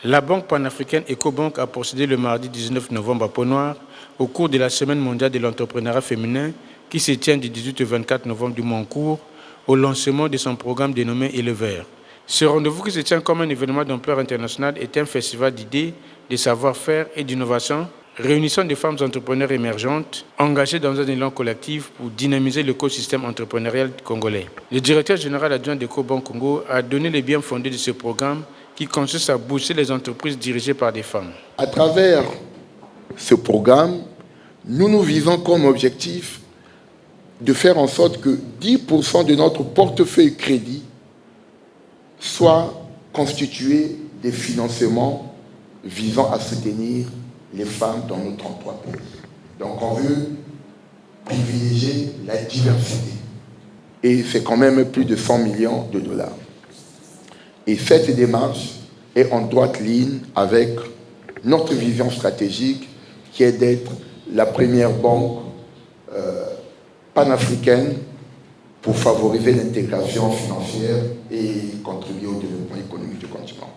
La Banque panafricaine Ecobank a procédé le mardi 19 novembre à Pont-Noir au cours de la Semaine mondiale de l'entrepreneuriat féminin qui se tient du 18 au 24 novembre du mois en cours au lancement de son programme dénommé Éleveur. Ce rendez-vous qui se tient comme un événement d'ampleur internationale est un festival d'idées, de savoir-faire et d'innovation réunissant des femmes entrepreneurs émergentes engagées dans un élan collectif pour dynamiser l'écosystème entrepreneurial congolais. Le directeur général adjoint d'Ecobank Congo a donné les biens fondés de ce programme qui consiste à booster les entreprises dirigées par des femmes. À travers ce programme, nous visons comme objectif de faire en sorte que 10% de notre portefeuille crédit soit constitué des financements visant à soutenir les femmes dans nos 33 pays. Donc on veut privilégier la diversité. Et c'est quand même plus de 100 millions de dollars. Et cette démarche est en droite ligne avec notre vision stratégique qui est d'être la première banque panafricaine pour favoriser l'intégration financière et contribuer au développement économique du continent.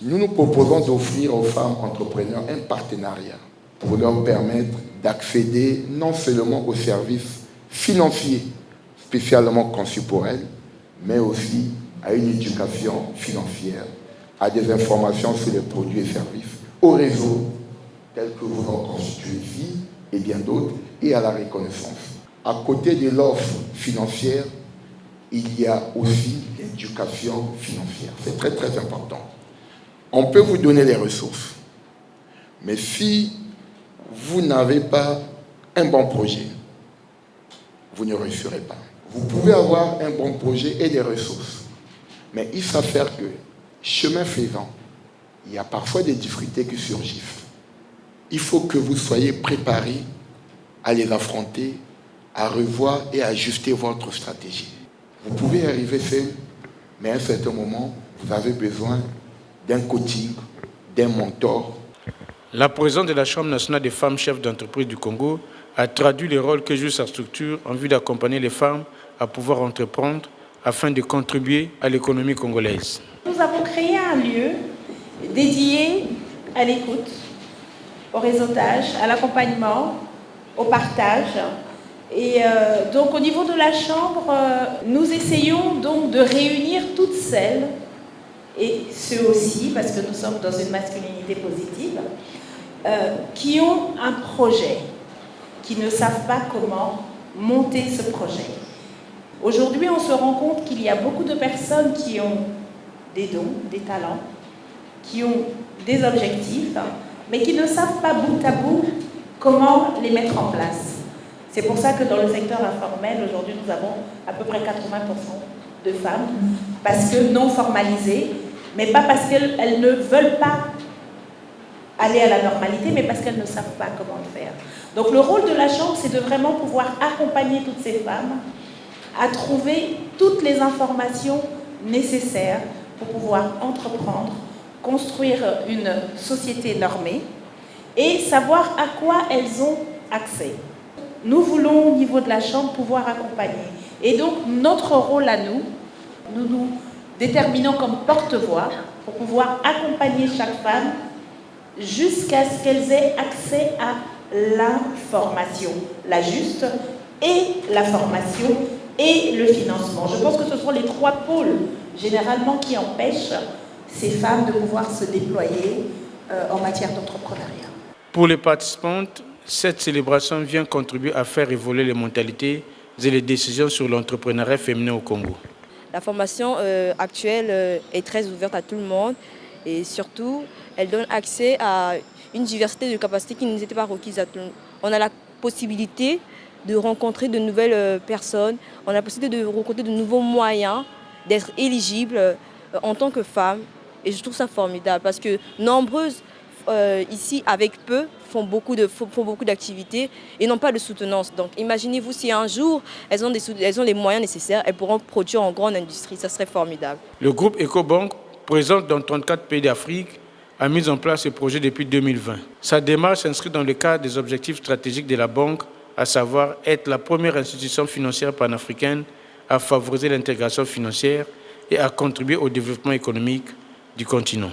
Nous nous proposons d'offrir aux femmes entrepreneurs un partenariat pour leur permettre d'accéder non seulement aux services financiers spécialement conçus pour elles, mais aussi à une éducation financière, à des informations sur les produits et services, au réseau tel que vous en constituez ici et bien d'autres, et à la reconnaissance. À côté de l'offre financière, il y a aussi l'éducation financière. C'est très très important. On peut vous donner les ressources, mais si vous n'avez pas un bon projet, vous ne réussirez pas. Vous pouvez avoir un bon projet et des ressources, mais il s'avère que, chemin faisant, il y a parfois des difficultés qui surgissent. Il faut que vous soyez préparés à les affronter, à revoir et à ajuster votre stratégie. Vous pouvez arriver seul, mais à un certain moment, vous avez besoin d'un coaching, d'un mentor. La présidente de la Chambre nationale des femmes chefs d'entreprise du Congo a traduit le rôle que joue sa structure en vue d'accompagner les femmes à pouvoir entreprendre afin de contribuer à l'économie congolaise. Nous avons créé un lieu dédié à l'écoute, au réseautage, à l'accompagnement, au partage. Et donc au niveau de la Chambre, nous essayons donc de réunir toutes celles, et ceux aussi, parce que nous sommes dans une masculinité positive, qui ont un projet, qui ne savent pas comment monter ce projet. Aujourd'hui, on se rend compte qu'il y a beaucoup de personnes qui ont des dons, des talents, qui ont des objectifs, mais qui ne savent pas bout à bout comment les mettre en place. C'est pour ça que dans le secteur informel, aujourd'hui, nous avons à peu près 80% de femmes, parce que non formalisées, mais pas parce qu'elles ne veulent pas aller à la normalité, mais parce qu'elles ne savent pas comment le faire. Donc le rôle de la Chambre, c'est de vraiment pouvoir accompagner toutes ces femmes à trouver toutes les informations nécessaires pour pouvoir entreprendre, construire une société normée et savoir à quoi elles ont accès. Nous voulons, au niveau de la Chambre, pouvoir accompagner. Et donc, notre rôle à nous, nous nous déterminons comme porte-voix pour pouvoir accompagner chaque femme jusqu'à ce qu'elles aient accès à l'information, la juste, et la formation et le financement. Je pense que ce sont les trois pôles, généralement, qui empêchent ces femmes de pouvoir se déployer en matière d'entrepreneuriat. Pour les participantes, cette célébration vient contribuer à faire évoluer les mentalités et les décisions sur l'entrepreneuriat féminin au Congo. La formation actuelle est très ouverte à tout le monde et surtout, elle donne accès à une diversité de capacités qui n'étaient pas requises à tout le monde. On a la possibilité de rencontrer de nouvelles personnes, on a la possibilité de rencontrer de nouveaux moyens d'être éligible en tant que femme. Et je trouve ça formidable parce que nombreuses ici, avec peu, font beaucoup d'activités et n'ont pas de soutenance. Donc imaginez-vous si un jour elles ont les moyens nécessaires, elles pourront produire en grande industrie, ça serait formidable. Le groupe Ecobank, présent dans 34 pays d'Afrique, a mis en place ce projet depuis 2020. Sa démarche s'inscrit dans le cadre des objectifs stratégiques de la banque, à savoir être la première institution financière panafricaine à favoriser l'intégration financière et à contribuer au développement économique du continent.